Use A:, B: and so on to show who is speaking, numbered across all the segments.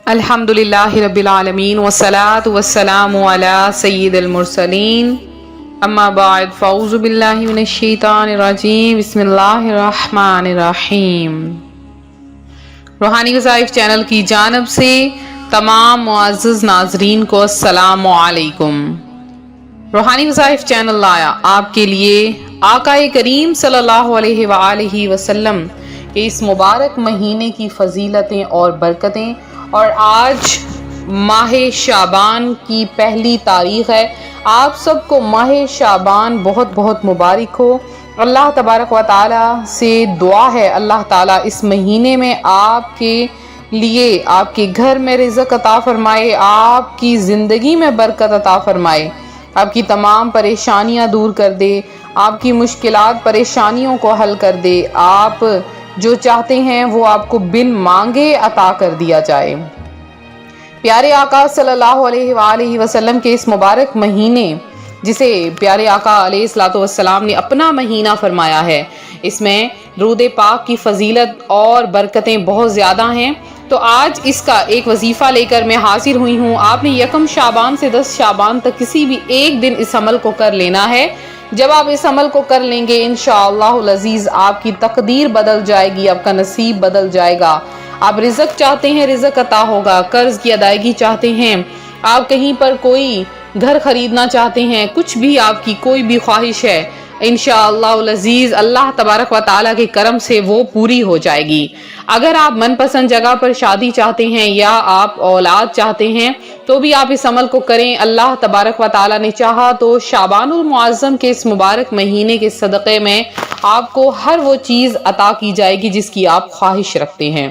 A: الحمدللہ رب العالمین والصلاة والسلام علی سید المرسلین اما بعد فاعوذ باللہ من الشیطان الرجیم بسم اللہ الرحمن الرحیم۔ روحانی وظائف چینل کی جانب سے تمام معزز ناظرین کو السلام علیکم۔ روحانی وظائف چینل لایا آپ کے لیے آقا کریم صلی اللہ علیہ وآلہ وسلم کے اس مبارک مہینے کی فضیلتیں اور برکتیں، اور آج ماہ شعبان کی پہلی تاریخ ہے۔ آپ سب کو ماہ شعبان بہت بہت مبارک ہو۔ اللہ تبارک و تعالی سے دعا ہے اللہ تعالیٰ اس مہینے میں آپ کے لیے آپ کے گھر میں رزق عطا فرمائے، آپ کی زندگی میں برکت عطا فرمائے، آپ کی تمام پریشانیاں دور کر دے، آپ کی مشکلات پریشانیوں کو حل کر دے، آپ جو چاہتے ہیں وہ آپ کو بن مانگے عطا کر دیا جائے۔ پیارے آقا صلی اللہ علیہ وآلہ وسلم کے اس مبارک مہینے، جسے پیارے آقا علیہ الصلوۃ والسلام نے اپنا مہینہ فرمایا ہے، اس میں درود پاک کی فضیلت اور برکتیں بہت زیادہ ہیں۔ تو آج اس کا ایک وظیفہ لے کر میں حاضر ہوئی ہوں۔ آپ نے یکم شعبان سے 10 شعبان تک کسی بھی ایک دن اس عمل کو کر لینا ہے۔ جب آپ اس عمل کو کر لیں گے انشاءاللہ العزیز آپ کی تقدیر بدل جائے گی، آپ کا نصیب بدل جائے گا۔ آپ رزق چاہتے ہیں رزق عطا ہوگا، قرض کی ادائیگی چاہتے ہیں، آپ کہیں پر کوئی گھر خریدنا چاہتے ہیں، کچھ بھی آپ کی کوئی بھی خواہش ہے، انشاءاللہ العزیز اللہ تبارک و تعالیٰ کے کرم سے وہ پوری ہو جائے گی۔ اگر آپ من پسند جگہ پر شادی چاہتے ہیں یا آپ اولاد چاہتے ہیں تو بھی آپ اس عمل کو کریں۔ اللہ تبارک و تعالیٰ نے چاہا تو شعبان المعظم کے اس مبارک مہینے کے صدقے میں آپ کو ہر وہ چیز عطا کی جائے گی جس کی آپ خواہش رکھتے ہیں۔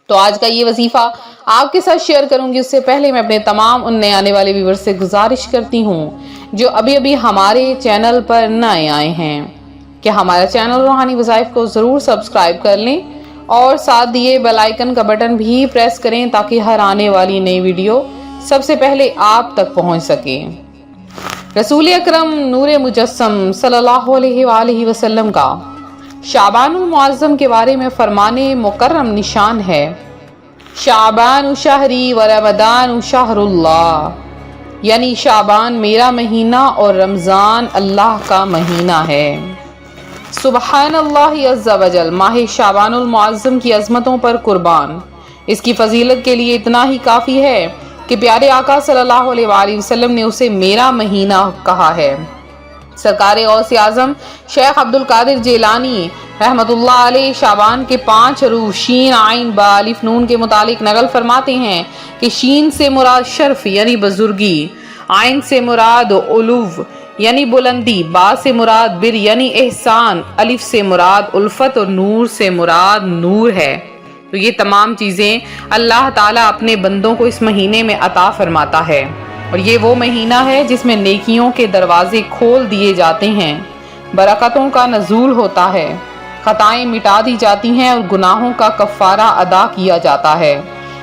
A: تو آج کا یہ وظیفہ آپ کے ساتھ شیئر کروں گی، اس سے پہلے میں اپنے تمام ان نئے آنے والے ویور سے گزارش کرتی ہوں جو ابھی ہمارے چینل پر نئے آئے ہیں کہ ہمارا چینل روحانی وظائف کو ضرور سبسکرائب کر لیں اور ساتھ دیے بیل آئیکن کا بٹن بھی پریس کریں تاکہ ہر آنے والی نئی ویڈیو سب سے پہلے آپ تک پہنچ سکے۔ رسول اکرم نور مجسم صلی اللہ علیہ وآلہ وسلم کا شعبان المعظم کے بارے میں فرمانے مکرم نشان ہے، شعبان شہری و رمضان شہر اللہ، یعنی شعبان میرا مہینہ اور رمضان اللہ کا مہینہ ہے۔ سبحان اللہ عز و جل، ماہ شعبان المعظم کی عظمتوں پر قربان، اس کی فضیلت کے لیے اتنا ہی کافی ہے کہ پیارے آقا صلی اللہ علیہ وآلہ وسلم نے اسے میرا مہینہ کہا ہے۔ سرکار غوث اعظم شیخ عبد القادر جیلانی رحمت اللہ علیہ شعبان کے 5 حروف شین عین با الف نون کے متعلق نقل فرماتے ہیں کہ شین سے مراد شرف یعنی بزرگی، عین سے مراد علو یعنی بلندی، با سے مراد بر یعنی احسان، الف سے مراد الفت اور نور سے مراد نور ہے۔ تو یہ تمام چیزیں اللہ تعالیٰ اپنے بندوں کو اس مہینے میں عطا فرماتا ہے، اور یہ وہ مہینہ ہے جس میں نیکیوں کے دروازے کھول دیے جاتے ہیں، برکتوں کا نزول ہوتا ہے، خطائیں مٹا دی جاتی ہیں اور گناہوں کا کفارہ ادا کیا جاتا ہے،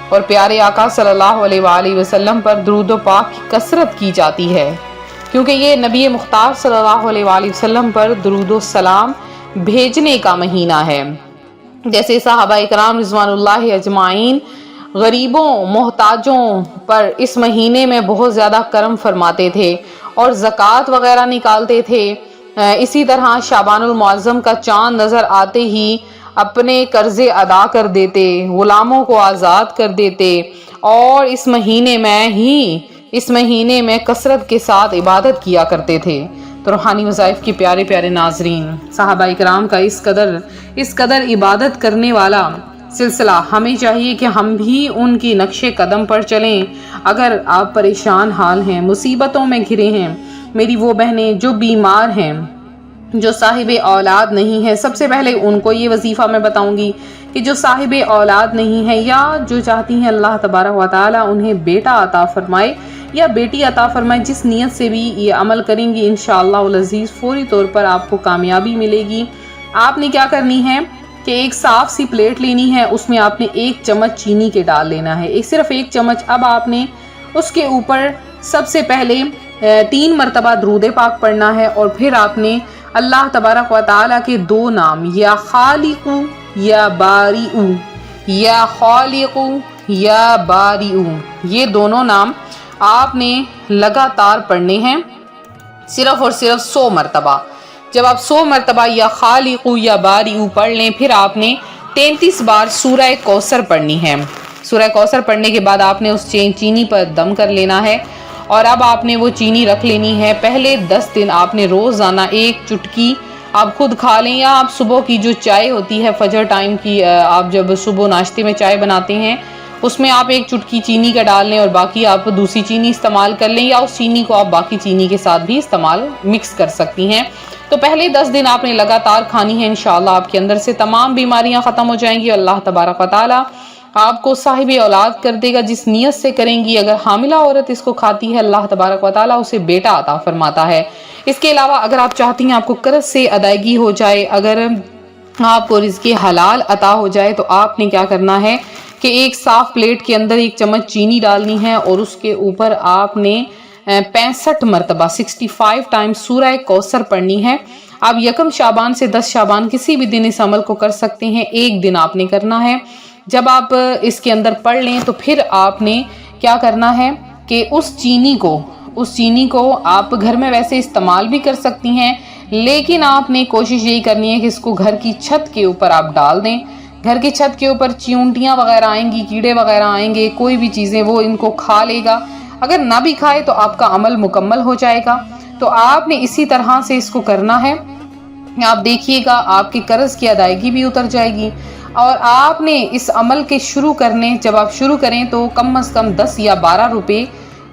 A: اور پیارے آقا صلی اللہ علیہ وآلہ وسلم پر درود و پاک کی کثرت کی جاتی ہے، کیونکہ یہ نبی مختار صلی اللہ علیہ وآلہ وسلم پر درود و سلام بھیجنے کا مہینہ ہے۔ جیسے صحابہ اکرام رضوان اللہ اجمعین غریبوں محتاجوں پر اس مہینے میں بہت زیادہ کرم فرماتے تھے اور زکوٰۃ وغیرہ نکالتے تھے، اسی طرح شعبان المعظم کا چاند نظر آتے ہی اپنے قرضے ادا کر دیتے، غلاموں کو آزاد کر دیتے، اور اس مہینے میں کثرت کے ساتھ عبادت کیا کرتے تھے۔ تو روحانی وظائف کی پیارے پیارے ناظرین، صحابہ اکرام کا اس قدر عبادت کرنے والا سلسلہ، ہمیں چاہیے کہ ہم بھی ان کی نقش قدم پر چلیں۔ اگر آپ پریشان حال ہیں، مصیبتوں میں گھرے ہیں، میری وہ بہنیں جو بیمار ہیں، جو صاحب اولاد نہیں ہے، سب سے پہلے ان کو یہ وظیفہ میں بتاؤں گی کہ جو صاحب اولاد نہیں ہے یا جو چاہتی ہیں اللہ تبارک و تعالیٰ انہیں بیٹا عطا فرمائے یا بیٹی عطا فرمائے، جس نیت سے بھی یہ عمل کریں گی انشاءاللہ العزیز فوری طور پر آپ کو کامیابی ملے گی۔ آپ نے کیا کرنی ہے کہ ایک صاف سی پلیٹ لینی ہے، اس میں آپ نے 1 چمچ چینی کے ڈال لینا ہے، صرف 1 چمچ۔ اب آپ نے اس کے اوپر سب سے پہلے 3 مرتبہ درود پاک پڑھنا ہے، اور پھر آپ نے اللہ تبارک و تعالیٰ کے 2 نام یا خالق یا باری، یا خالق یا بارئ، یہ دونوں نام آپ نے لگاتار پڑھنے ہیں صرف اور صرف 100 مرتبہ۔ جب آپ 100 مرتبہ یا خالق یا بارئ پڑھ لیں، پھر آپ نے 33 بار سورہ کوثر پڑھنی ہے۔ سورہ کوثر پڑھنے کے بعد آپ نے اس چینی پر دم کر لینا ہے، اور اب آپ نے وہ چینی رکھ لینی ہے۔ پہلے 10 دن آپ نے روزانہ 1 چٹکی آپ خود کھا لیں، یا آپ صبح کی جو چائے ہوتی ہے فجر ٹائم کی، آپ جب صبح ناشتے میں چائے بناتے ہیں اس میں آپ 1 چٹکی چینی کا ڈال لیں اور باقی آپ دوسری چینی استعمال کر لیں، یا اس چینی کو آپ باقی چینی کے ساتھ بھی استعمال مکس کر سکتی ہیں۔ تو پہلے 10 دن آپ نے لگاتار کھانی ہے، انشاءاللہ آپ کے اندر سے تمام بیماریاں ختم ہو جائیں گی۔ اللہ تبارک و تعالی آپ کو صاحب اولاد کر دے گا جس نیت سے کریں گی۔ اگر حاملہ عورت اس کو کھاتی ہے، اللہ تبارک و تعالی اسے بیٹا عطا فرماتا ہے۔ اس کے علاوہ اگر آپ چاہتی ہیں آپ کو قرض سے ادائیگی ہو جائے، اگر آپ کو رزق حلال عطا ہو جائے، تو آپ نے کیا کرنا ہے کہ ایک صاف پلیٹ کے اندر 1 چمچ چینی ڈالنی ہے، اور اس کے اوپر آپ نے 65 مرتبہ 65 ٹائم سورہ کوثر پڑھنی ہے۔ آپ 1 شعبان سے 10 شعبان کسی بھی دن اس عمل کو کر سکتے ہیں، 1 دن آپ نے کرنا ہے۔ جب آپ اس کے اندر پڑھ لیں تو پھر آپ نے کیا کرنا ہے کہ اس چینی کو آپ گھر میں ویسے استعمال بھی کر سکتی ہیں، لیکن آپ نے کوشش یہی کرنی ہے کہ اس کو گھر کی چھت کے اوپر آپ ڈال دیں۔ گھر کی چھت کے اوپر چیونٹیاں وغیرہ آئیں گی، کیڑے وغیرہ آئیں گے، کوئی بھی چیزیں وہ ان کو کھا لے گا۔ اگر نہ بھی کھائے تو آپ کا عمل مکمل ہو جائے گا۔ تو آپ نے اسی طرح سے اس کو کرنا ہے۔ آپ دیکھیے گا آپ کی قرض کی ادائیگی بھی اتر جائے گی، اور آپ نے اس عمل کے جب آپ شروع کریں تو کم از کم 10 یا 12 روپے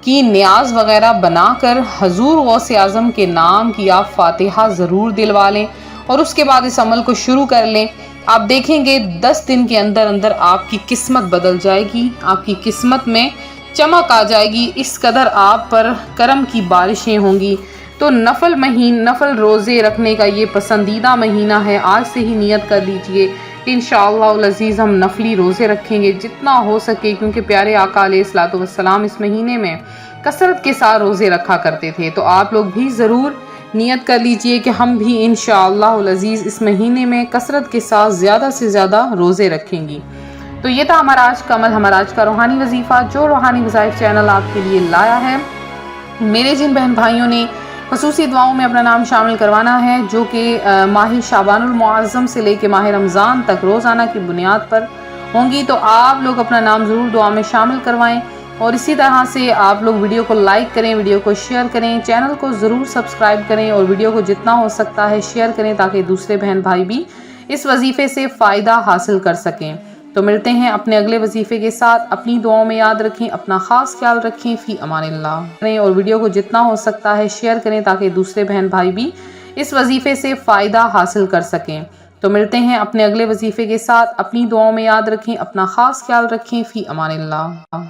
A: کی نیاز وغیرہ بنا کر حضور غوث اعظم کے نام کی آپ فاتحہ ضرور دلوا لیں، اور اس کے بعد اس عمل کو شروع کر لیں۔ آپ دیکھیں گے 10 دن کے اندر اندر آپ کی قسمت بدل جائے گی، آپ کی قسمت میں چمک آ جائے گی، اس قدر آپ پر کرم کی بارشیں ہوں گی۔ تو نفل روزے رکھنے کا یہ پسندیدہ مہینہ ہے، آج سے ہی نیت کر لیجئے کہ انشاءاللہ العزیز ہم نفلی روزے رکھیں گے جتنا ہو سکے، کیونکہ پیارے آقا علیہ الصلوۃ والسلام اس مہینے میں کثرت کے ساتھ روزے رکھا کرتے تھے۔ تو آپ لوگ بھی ضرور نیت کر لیجئے کہ ہم بھی انشاءاللہ العزیز اس مہینے میں کثرت کے ساتھ زیادہ سے زیادہ روزے رکھیں گی۔ تو یہ تھا ہمارا آج کا عمل، ہمارا آج کا روحانی وظیفہ جو روحانی وظائف چینل آپ کے لیے لایا ہے۔ میرے جن بہن بھائیوں نے خصوصی دعاؤں میں اپنا نام شامل کروانا ہے، جو کہ ماہ شعبان المعظم سے لے کے ماہ رمضان تک روزانہ کی بنیاد پر ہوں گی، تو آپ لوگ اپنا نام ضرور دعا میں شامل کروائیں، اور اسی طرح سے آپ لوگ ویڈیو کو لائک کریں، ویڈیو کو شیئر کریں، چینل کو ضرور سبسکرائب کریں، اور ویڈیو کو جتنا ہو سکتا ہے شیئر کریں تاکہ دوسرے بہن بھائی بھی اس وظیفے سے فائدہ حاصل کر سکیں۔ تو ملتے ہیں اپنے اگلے وظیفے کے ساتھ، اپنی دعاؤں میں یاد رکھیں، اپنا خاص خیال رکھیں، فی امان اللہ، اور ویڈیو کو جتنا ہو سکتا ہے شیئر کریں تاکہ دوسرے بہن بھائی بھی اس وظیفے سے فائدہ حاصل کر سکیں۔ تو ملتے ہیں اپنے اگلے وظیفے کے ساتھ، اپنی دعاؤں میں یاد رکھیں، اپنا خاص خیال رکھیں، فی امان اللہ۔